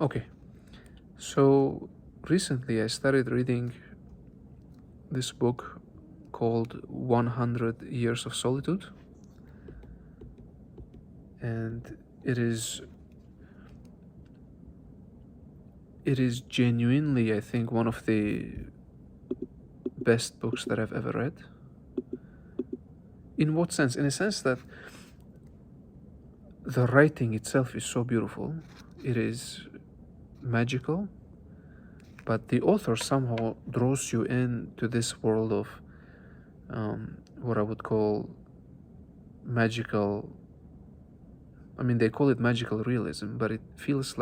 Okay, so recently I started reading this book called 100 Years of Solitude, and it is genuinely, I think, one of the best books that I've ever read. In what sense? In a sense that the writing itself is so beautiful, it is magical, but the author somehow draws you into this world of what I would call magical. I mean, they call it magical realism, but it feels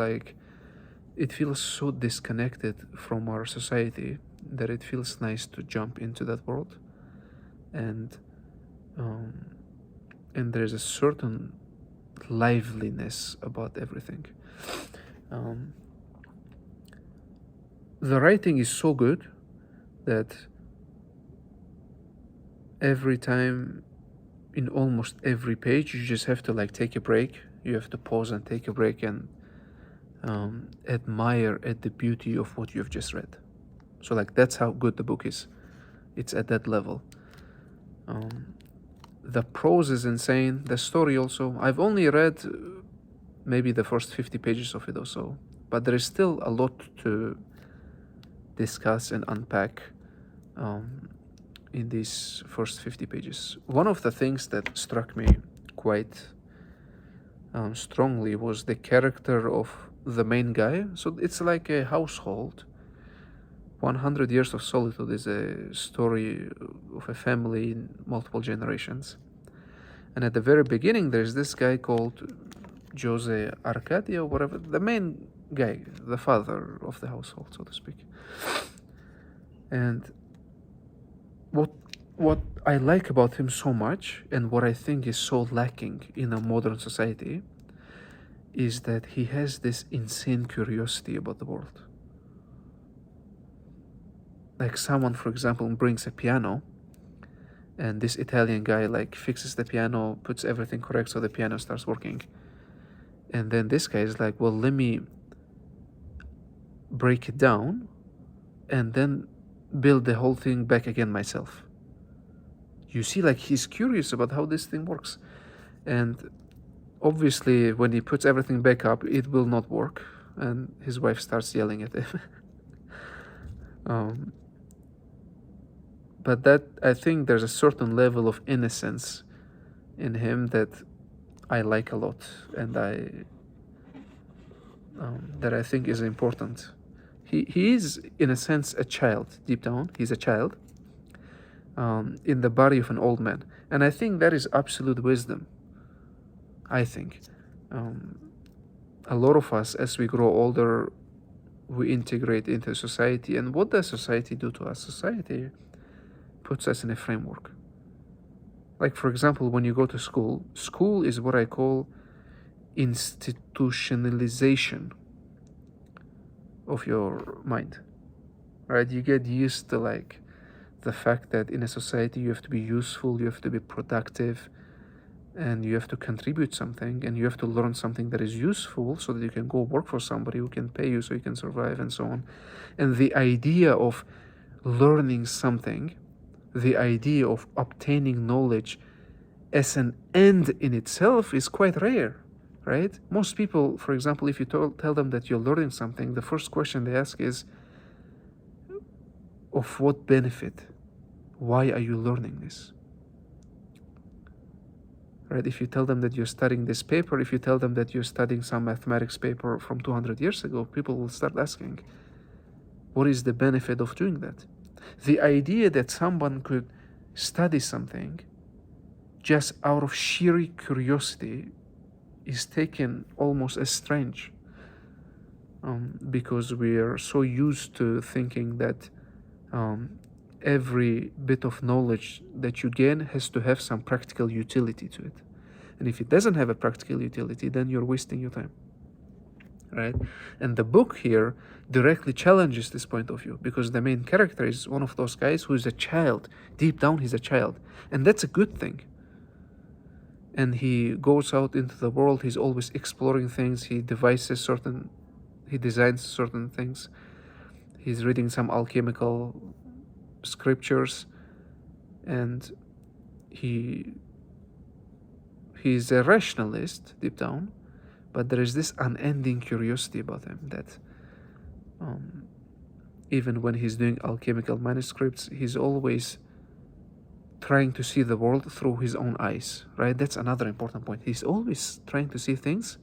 so disconnected from our society that it feels nice to jump into that world, and um, and there's a certain liveliness about everything. Um, the writing is so good that every time, in almost every page, you just have to like take a break. You have to pause and take a break and admire at the beauty of what you've just read. So like that's how good the book is. It's at that level. The prose is insane. The story also. I've only read maybe the first 50 pages of it or so, but there is still a lot to discuss and unpack in these first 50 pages. One of the things that struck me quite strongly was the character of the main guy. So it's like a household. 100 Years of Solitude is a story of a family in multiple generations. And at the very beginning, there's this guy called Jose Arcadia, or whatever, the main guy, the father of the household, so to speak. And what I like about him so much, and what I think is so lacking in a modern society, is that he has this insane curiosity about the world. Like someone, for example, brings a piano, and this Italian guy like fixes the piano, puts everything correct so the piano starts working. And then this guy is like, well, let me break it down and then build the whole thing back again myself. You see, like he's curious about how this thing works. And obviously, when he puts everything back up, it will not work. And his wife starts yelling at him. But that, I think there's a certain level of innocence in him that I like a lot, and that I think is important. He is, in a sense, a child deep down. He's a child in the body of an old man, and I think that is absolute wisdom. I think a lot of us, as we grow older, we integrate into society, and what does society do to us? Society puts us in a framework. Like, for example, when you go to school, school is what I call institutionalization of your mind, right? You get used to like the fact that in a society you have to be useful, you have to be productive, and you have to contribute something, and you have to learn something that is useful so that you can go work for somebody who can pay you so you can survive, and so on. And the idea of learning something, the idea of obtaining knowledge as an end in itself is quite rare, right? Most people, for example, if you tell them that you're learning something, the first question they ask is, of what benefit? Why are you learning this? Right? If you tell them that you're studying this paper, if you tell them that you're studying some mathematics paper from 200 years ago, people will start asking, what is the benefit of doing that? The idea that someone could study something just out of sheer curiosity is taken almost as strange, because we are so used to thinking that every bit of knowledge that you gain has to have some practical utility to it. And if it doesn't have a practical utility, then you're wasting your time, right? And the book here directly challenges this point of view, because the main character is one of those guys who is a child. Deep down, he's a child. And that's a good thing. And he goes out into the world, he's always exploring things, he devises certain he designs certain things. He's reading some alchemical scriptures, and he's a rationalist deep down, but there is this unending curiosity about him that even when he's doing alchemical manuscripts, he's always trying to see the world through his own eyes, right? That's another important point. He's always trying to see things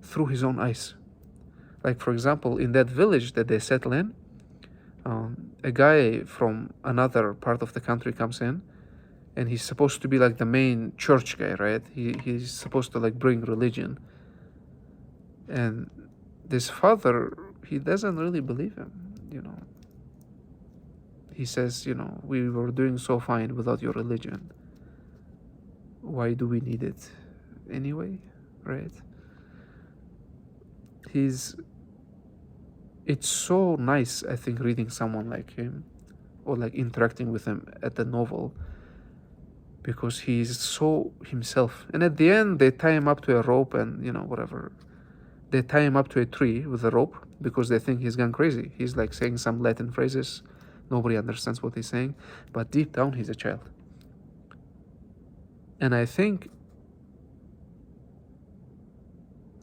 through his own eyes. Like, for example, in that village that they settle in, a guy from another part of the country comes in, and he's supposed to be like the main church guy, right? He's supposed to like bring religion. And this father, he doesn't really believe him, you know. He says, you know, we were doing so fine without your religion. Why do we need it anyway, right? It's so nice, I think, reading someone like him or like interacting with him at the novel, because he's so himself. And at the end, they tie him up to a rope and, you know, whatever. They tie him up to a tree with a rope because they think he's gone crazy. He's like saying some Latin phrases. Nobody understands what he's saying. But deep down, he's a child. And I think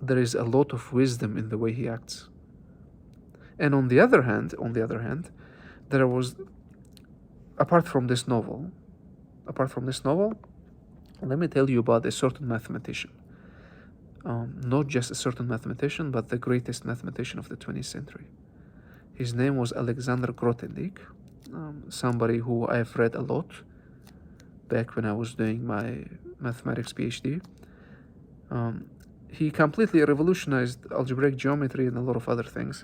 there is a lot of wisdom in the way he acts. And on the other hand, there was, apart from this novel, let me tell you about a certain mathematician. Not just a certain mathematician, but the greatest mathematician of the 20th century. His name was Alexander Grothendieck, somebody who I've read a lot back when I was doing my mathematics PhD. He completely revolutionized algebraic geometry and a lot of other things.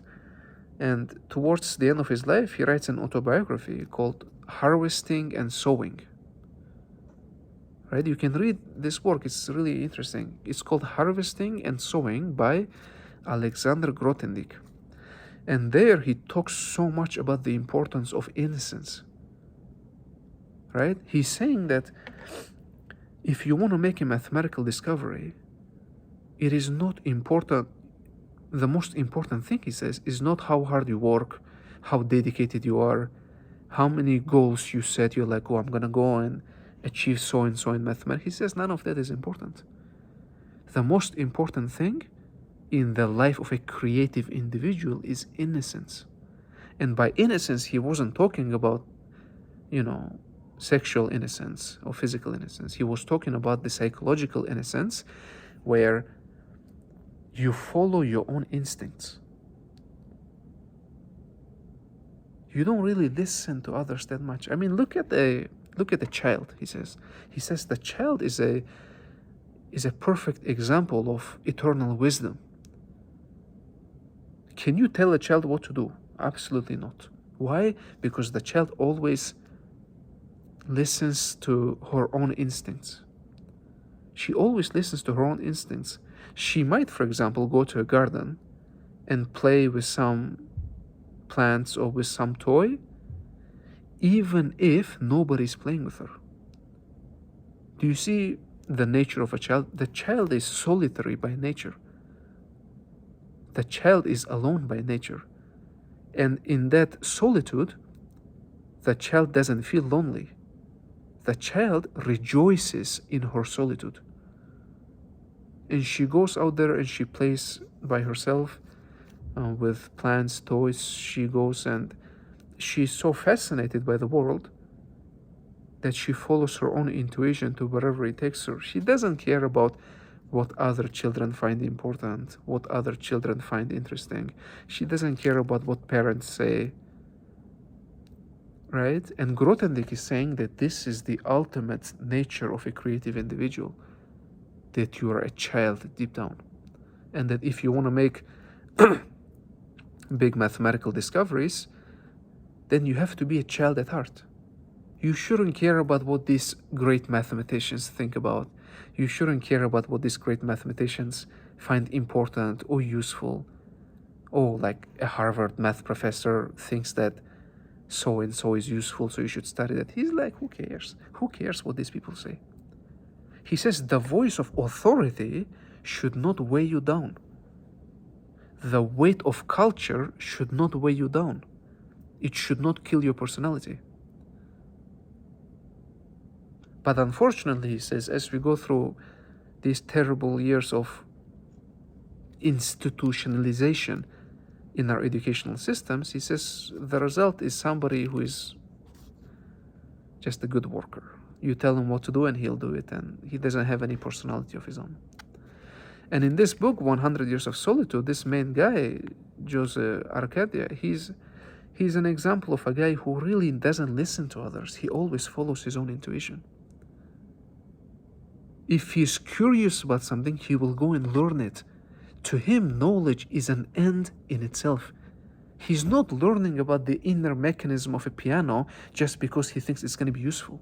And towards the end of his life, he writes an autobiography called Harvesting and Sowing. Right? You can read this work. It's really interesting. It's called Harvesting and Sowing by Alexander Grothendieck. And there he talks so much about the importance of innocence. Right? He's saying that if you want to make a mathematical discovery, it is not important. The most important thing, he says, is not how hard you work, how dedicated you are, how many goals you set. You're like, oh, I'm going to go and achieve so and so in mathematics. He says none of that is important. The most important thing in the life of a creative individual is innocence. And by innocence, he wasn't talking about, you know, sexual innocence or physical innocence. He was talking about the psychological innocence where you follow your own instincts. You don't really listen to others that much. I mean, look at the child, he says. He says the child is a perfect example of eternal wisdom. Can you tell a child what to do? Absolutely not. Why? Because the child always listens to her own instincts. She always listens to her own instincts. She might, for example, go to a garden and play with some plants or with some toy, even if nobody's playing with her. Do you see the nature of a child? The child is solitary by nature. The child is alone by nature. And in that solitude, the child doesn't feel lonely. The child rejoices in her solitude. And she goes out there and she plays by herself with plants, toys. She goes and she's so fascinated by the world that she follows her own intuition to wherever it takes her. She doesn't care about what other children find important, what other children find interesting. She doesn't care about what parents say, right? And Grothendieck is saying that this is the ultimate nature of a creative individual, that you are a child deep down. And that if you want to make big mathematical discoveries, then you have to be a child at heart. You shouldn't care about what these great mathematicians think about. You shouldn't care about what these great mathematicians find important or useful. Oh, like a Harvard math professor thinks that so-and-so is useful, so you should study that. He's like, who cares? Who cares what these people say? He says the voice of authority should not weigh you down. the weight of culture should not weigh you down. It should not kill your personality. But unfortunately, he says, as we go through these terrible years of institutionalization in our educational systems, he says the result is somebody who is just a good worker. You tell him what to do and he'll do it, and he doesn't have any personality of his own. And in this book, 100 Years of Solitude, this main guy, Joseph Arcadia, he's an example of a guy who really doesn't listen to others. He always follows his own intuition. If he's curious about something, he will go and learn it. To him, knowledge is an end in itself. He's not learning about the inner mechanism of a piano just because he thinks it's going to be useful.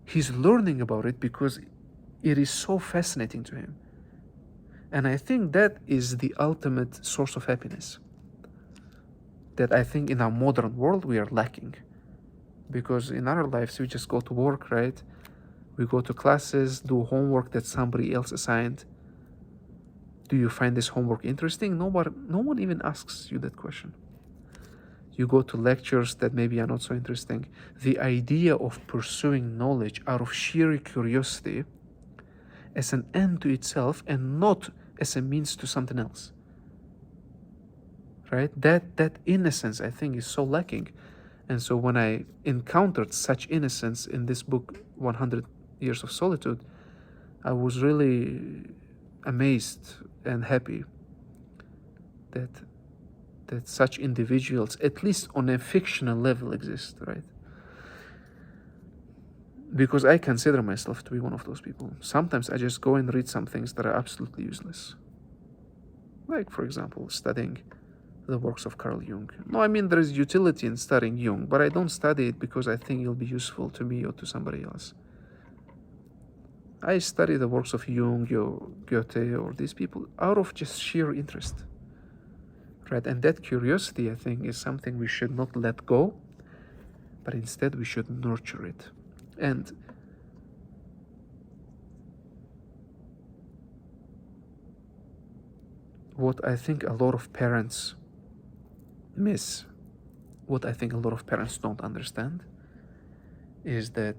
He's learning about it because it is so fascinating to him. And I think that is the ultimate source of happiness that I think in our modern world we are lacking. Because in our lives, we just go to work, right? We go to classes, do homework that somebody else assigned. Do you find this homework interesting? No one even asks you that question. You go to lectures that maybe are not so interesting. The idea of pursuing knowledge out of sheer curiosity as an end to itself and not as a means to something else, right? That innocence, I think, is so lacking. And so when I encountered such innocence in this book, 100 Years of Solitude, I was really amazed and happy that such individuals, at least on a fictional level, exist, right? Because I consider myself to be one of those people. Sometimes I just go and read some things that are absolutely useless. Like, for example, studying the works of Carl Jung. No, I mean, there is utility in studying Jung, but I don't study it because I think it'll be useful to me or to somebody else. I study the works of Jung or Goethe or these people out of just sheer interest, right? And that curiosity, I think, is something we should not let go, but instead we should nurture it. And what I think a lot of parents miss, what I think a lot of parents don't understand, is that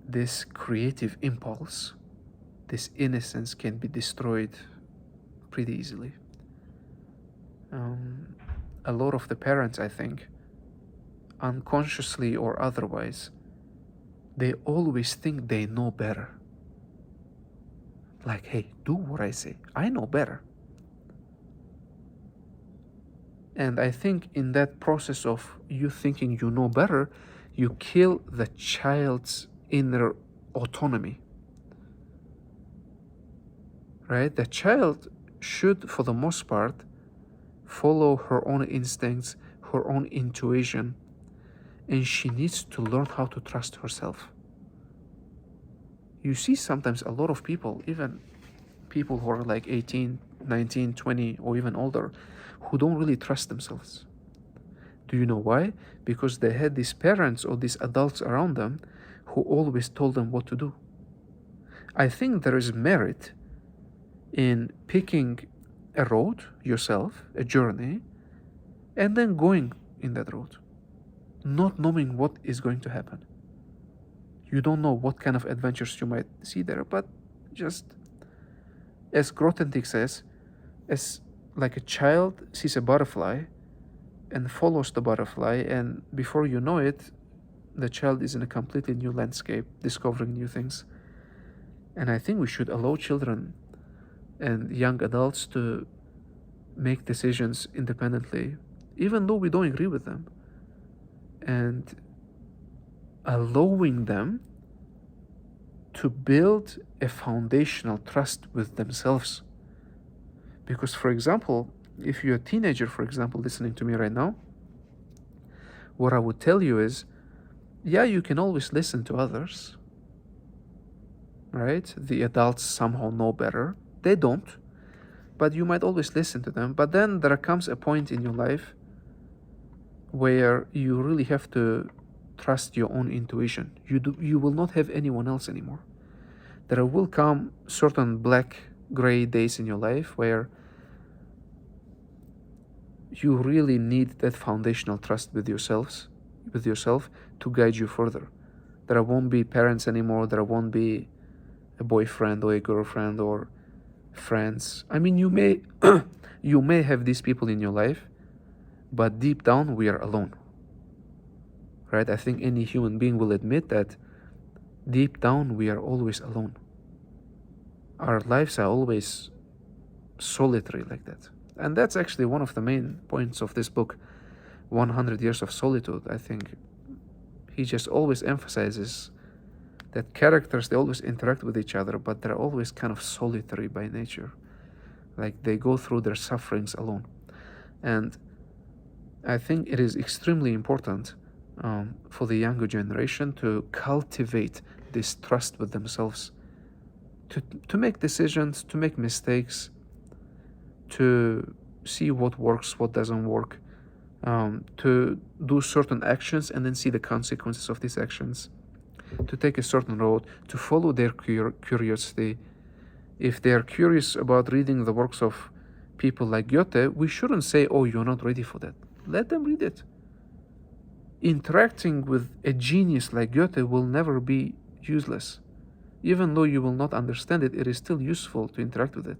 this creative impulse, this innocence, can be destroyed pretty easily. A lot of the parents, I think, unconsciously or otherwise, they always think they know better. Like, hey, do what I say. I know better. And I think in that process of you thinking you know better, you kill the child's inner autonomy. Right? The child should, for the most part, follow her own instincts, her own intuition, and she needs to learn how to trust herself. You see sometimes a lot of people, even people who are like 18, 19, 20, or even older, who don't really trust themselves. Do you know why? Because they had these parents or these adults around them who always told them what to do. I think there is merit in picking a road yourself, a journey, and then going in that road, not knowing what is going to happen. You don't know what kind of adventures you might see there, but just, as Grothendieck says, as like a child sees a butterfly and follows the butterfly, and before you know it, the child is in a completely new landscape, discovering new things. And I think we should allow children and young adults to make decisions independently, even though we don't agree with them, and allowing them to build a foundational trust with themselves. Because, for example, if you're a teenager, for example, listening to me right now, what I would tell you is, yeah, you can always listen to others, right? The adults somehow know better. They don't, but you might always listen to them. But then there comes a point in your life where you really have to trust your own intuition. You will not have anyone else anymore. There will come certain black, gray days in your life where you really need that foundational trust with yourself to guide you further. There won't be parents anymore. There won't be a boyfriend or a girlfriend or friends. I mean, you may you may have these people in your life, but deep down we are alone. Right? I think any human being will admit that deep down we are always alone. Our lives are always solitary like that. And that's actually one of the main points of this book, 100 Years of Solitude. I think he just always emphasizes that characters, they always interact with each other, but they're always kind of solitary by nature. Like they go through their sufferings alone. And I think it is extremely important for the younger generation to cultivate this trust with themselves, to make decisions, to make mistakes, to see what works, what doesn't work, to do certain actions and then see the consequences of these actions, to take a certain road, to follow their curiosity. If they are curious about reading the works of people like Goethe, we shouldn't say, oh, you're not ready for that. Let them read it. Interacting with a genius like Goethe will never be useless. Even though you will not understand it, it is still useful to interact with it.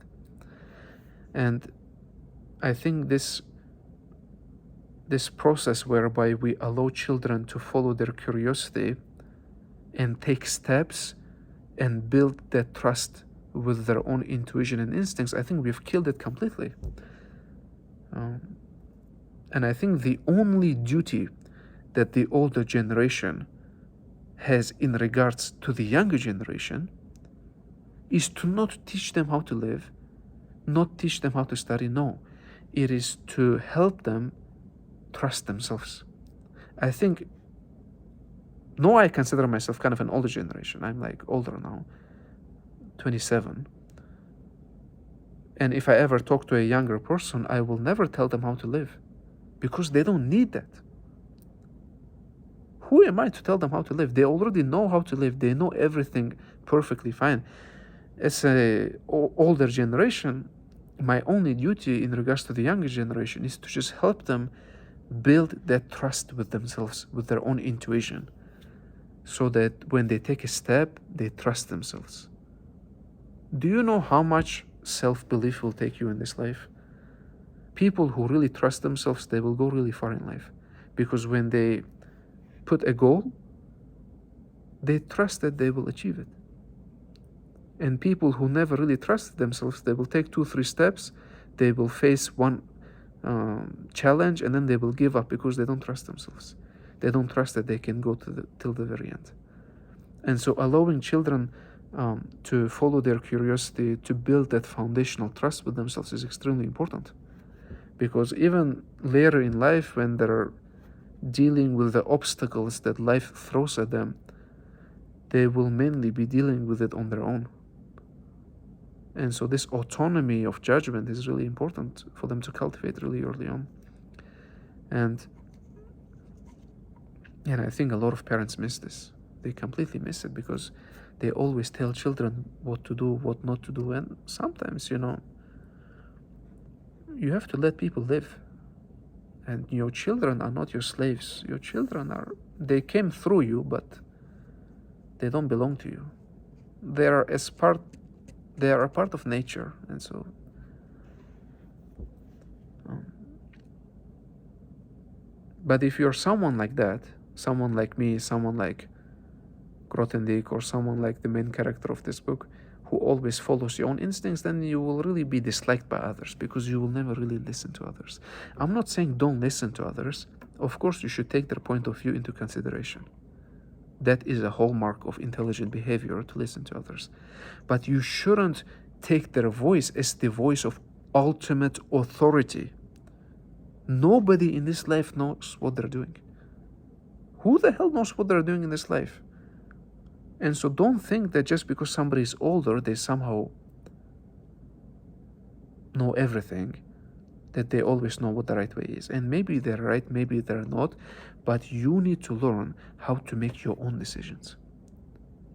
And I think this process whereby we allow children to follow their curiosity and take steps and build that trust with their own intuition and instincts, I think we've killed it completely. And I think the only duty that the older generation has in regards to the younger generation is to not teach them how to live, not teach them how to study. No, it is to help them trust themselves. I think, no, I consider myself kind of an older generation. I'm like older now, 27. And if I ever talk to a younger person, I will never tell them how to live because they don't need that. Who am I to tell them how to live? They already know how to live. They know everything perfectly fine. As an older generation, my only duty in regards to the younger generation is to just help them build that trust with themselves, with their own intuition, so that when they take a step, they trust themselves. Do you know how much self-belief will take you in this life? People who really trust themselves, they will go really far in life, because when they put a goal, they trust that they will achieve it. And people who never really trust themselves, they will take 2-3 steps, they will face one challenge, and then they will give up because they don't trust themselves. They don't trust that they can go till the very end. And so allowing children to follow their curiosity, to build that foundational trust with themselves is extremely important. Because even later in life, when they're dealing with the obstacles that life throws at them, they will mainly be dealing with it on their own. And so this autonomy of judgment is really important for them to cultivate really early on. And I think a lot of parents miss this. They completely miss it because they always tell children what to do, what not to do. And sometimes, you have to let people live. And your children are not your slaves. Your children they came through you, but they don't belong to you. They are a part of nature. And so but if you're someone like that, someone like me, someone like Grothendieck, or someone like the main character of this book, who always follows your own instincts, then you will really be disliked by others because you will never really listen to others. I'm not saying don't listen to others. Of course, you should take their point of view into consideration. That is a hallmark of intelligent behavior, to listen to others. But you shouldn't take their voice as the voice of ultimate authority. Nobody in this life knows what they're doing. Who the hell knows what they're doing in this life? And so don't think that just because somebody is older, they somehow know everything, that they always know what the right way is. And maybe they're right, maybe they're not, but you need to learn how to make your own decisions.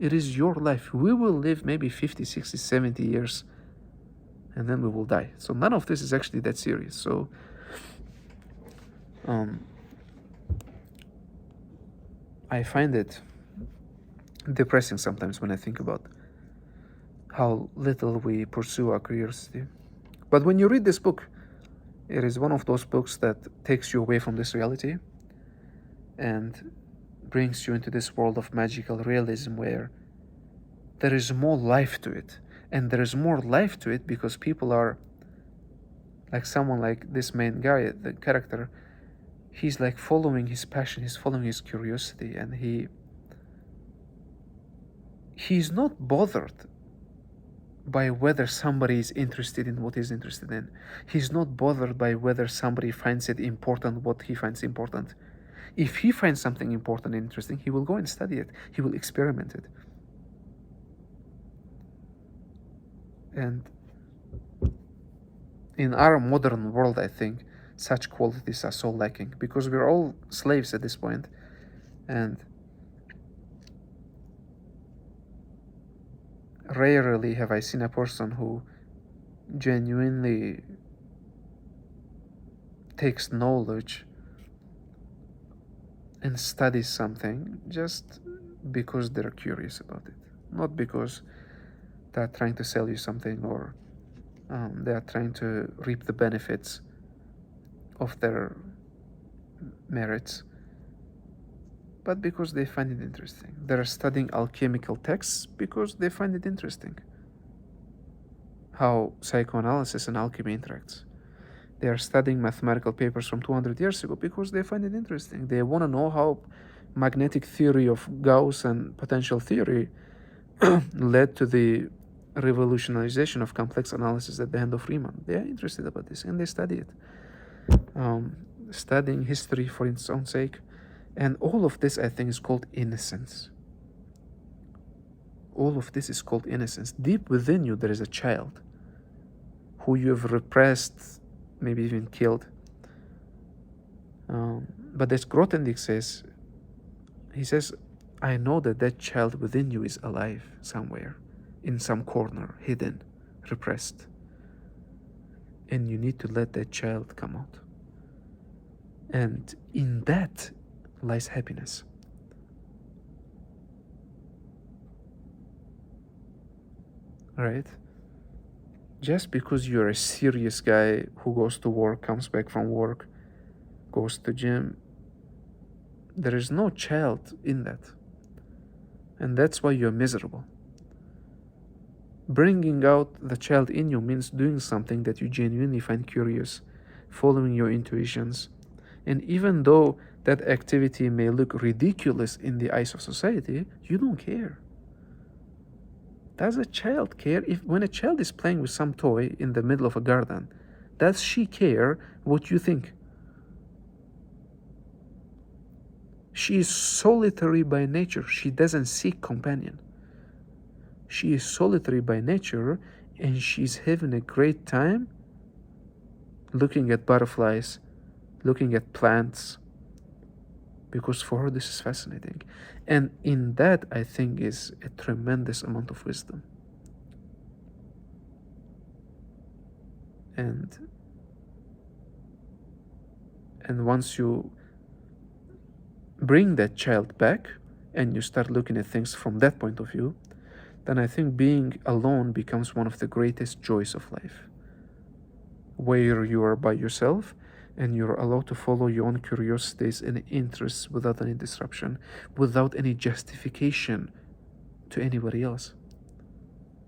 It is your life. We will live maybe 50, 60, 70 years, and then we will die. So none of this is actually that serious. So Um, I find it depressing sometimes when I think about how little we pursue our curiosity. But when you read this book, it is one of those books that takes you away from this reality and brings you into this world of magical realism where there is more life to it. And there is more life to it because people are like someone like this main guy, the character, he's like following his passion, he's following his curiosity, and he's not bothered by whether somebody is interested in what he's interested in. He's not bothered by whether somebody finds it important what he finds important. If he finds something important and interesting, he will go and study it. He will experiment it. And in our modern world, I think such qualities are so lacking because we're all slaves at this point, and rarely have I seen a person who genuinely takes knowledge and studies something just because they're curious about it, not because they're trying to sell you something or they are trying to reap the benefits of their merits, but because they find it interesting. They're studying alchemical texts because they find it interesting how psychoanalysis and alchemy interacts. They are studying mathematical papers from 200 years ago because they find it interesting. They want to know how magnetic theory of Gauss and potential theory led to the revolutionization of complex analysis at the hand of Riemann. They are interested about this and they study it. Studying history for its own sake. And all of this, I think, is called innocence. All of this is called innocence. Deep within you, there is a child who you have repressed, maybe even killed. But as Grothendieck says, he says, I know that that child within you is alive somewhere, in some corner, hidden, repressed. And you need to let that child come out. And in that lies happiness. Right? Just because you're a serious guy who goes to work, comes back from work, goes to gym, there is no child in that. And that's why you're miserable. Bringing out the child in you means doing something that you genuinely find curious, following your intuitions. And even though that activity may look ridiculous in the eyes of society, you don't care. Does a child care? When a child is playing with some toy in the middle of a garden, does she care what you think? She is solitary by nature. She doesn't seek companion. She is solitary by nature, and she's having a great time looking at butterflies, looking at plants, because for her this is fascinating. And in that, I think, is a tremendous amount of wisdom. And once you bring that child back and you start looking at things from that point of view, then I think being alone becomes one of the greatest joys of life, where you are by yourself and you're allowed to follow your own curiosities and interests without any disruption, without any justification to anybody else.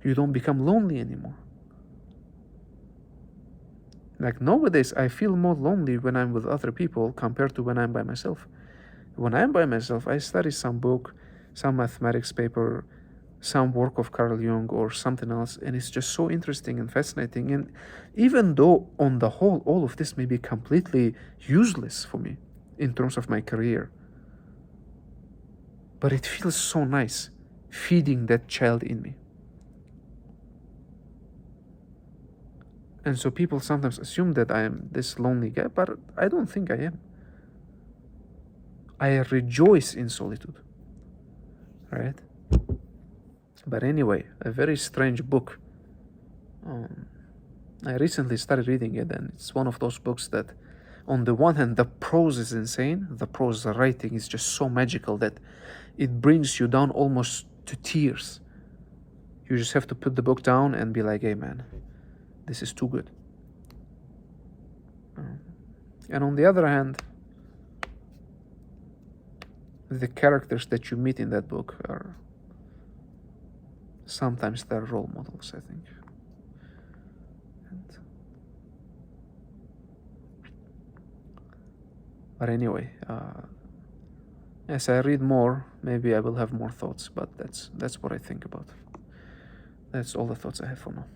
You don't become lonely anymore. Like nowadays, I feel more lonely when I'm with other people compared to when I'm by myself. When I'm by myself, I study some book, some mathematics paper, some work of Carl Jung or something else, and it's just so interesting and fascinating. And even though on the whole all of this may be completely useless for me in terms of my career, but it feels so nice feeding that child in me. And so people sometimes assume that I am this lonely guy, but I don't think I am. I rejoice in solitude, right? But anyway, a very strange book. I recently started reading it, and it's one of those books that On the one hand, the prose is insane. The prose, the writing is just so magical that it brings you down almost to tears. You just have to put the book down and be like, hey man, this is too good. And on the other hand, the characters that you meet in that book are sometimes their role models, I think. But anyway, as I read more, maybe I will have more thoughts, but that's what I think about. That's all the thoughts I have for now.